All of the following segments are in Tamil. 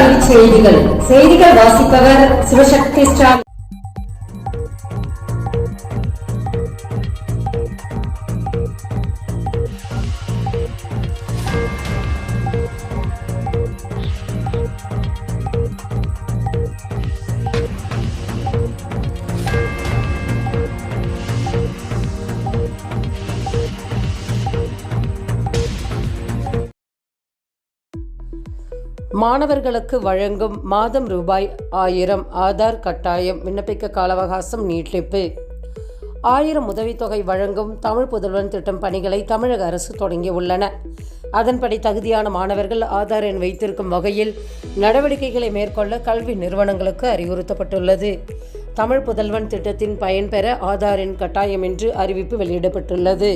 கல்வி செய்திகள். செய்திகள் வாசிப்பவர் சிவசக்தி ஸ்டார். மாணவர்களுக்கு வழங்கும் மாதம் ரூபாய் 1000 ஆதார் கட்டாயம், விண்ணப்பிக்க கால அவகாசம் நீட்டிப்பு. 1000 உதவித்தொகை வழங்கும் தமிழ் புதல்வன் திட்டம் பணிகளை தமிழக அரசு தொடங்கியுள்ளன. அதன்படி தகுதியான மாணவர்கள் ஆதார் எண் வைத்திருக்கும் வகையில் நடவடிக்கைகளை மேற்கொள்ள கல்வி நிறுவனங்களுக்கு அறிவுறுத்தப்பட்டுள்ளது. தமிழ் புதல்வன் திட்டத்தின் பயன்பெற ஆதார் எண் கட்டாயம் என்று அறிவிப்பு வெளியிடப்பட்டுள்ளது.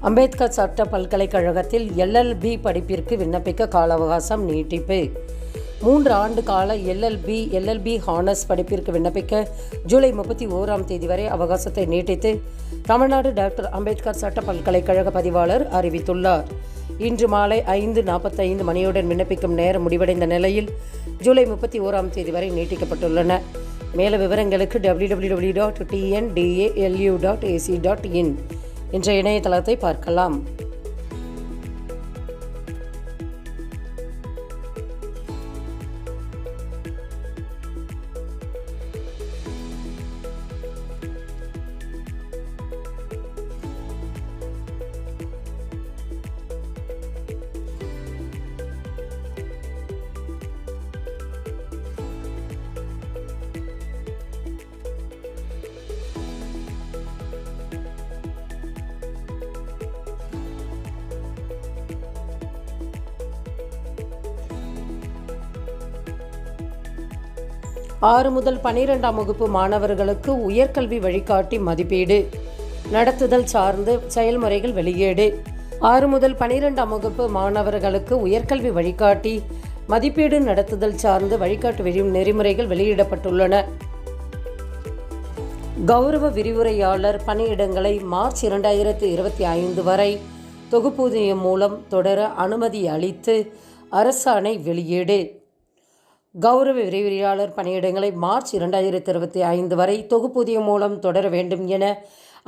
அம்பேத்கர் சட்ட பல்கலைக்கழகத்தில் LLB படிப்பிற்கு விண்ணப்பிக்க கால அவகாசம் நீட்டிப்பு. 3 ஆண்டு கால LLB ஹானர்ஸ் படிப்பிற்கு விண்ணப்பிக்க ஜூலை 31 வரை அவகாசத்தை நீட்டித்து தமிழ்நாடு டாக்டர் அம்பேத்கர் சட்ட பல்கலைக்கழக பதிவாளர் அறிவித்துள்ளார். இன்று மாலை 5:45 மணியுடன் விண்ணப்பிக்கும் நேரம் முடிவடைந்த நிலையில் ஜூலை 31 வரை நீட்டிக்கப்பட்டுள்ளன. மேலும் விவரங்களுக்கு www.tndalu.ac.in என்ற இணையதளத்தை பார்க்கலாம். ஆறு முதல் 12ஆம் வகுப்பு மாணவர்களுக்கு உயர்கல்வி வழிகாட்டி மதிப்பீடு நடத்துதல் சார்ந்து செயல்முறைகள் வெளியீடு. 6 முதல் 12ஆம் வகுப்பு மாணவர்களுக்கு உயர்கல்வி வழிகாட்டி மதிப்பீடு நடத்துதல் சார்ந்து வழிகாட்டு நெறிமுறைகள் வெளியிடப்பட்டுள்ளன. கௌரவ விரிவுரையாளர் பணியிடங்களை மார்ச் 2025 வரை தொகுப்பூதியம் மூலம் தொடர அனுமதி அளித்து அரசாணை வெளியீடு. கௌரவ விரிவுரையாளர் பணியிடங்களை மார்ச் 2025 வரை தொகுப்பூதியம் மூலம் தொடர வேண்டும் என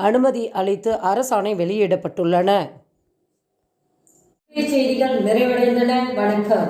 அனுமதி அளித்து அரசாணை வெளியிடப்பட்டுள்ளன. செய்திகள் நிறைவடைந்தன. வணக்கம்.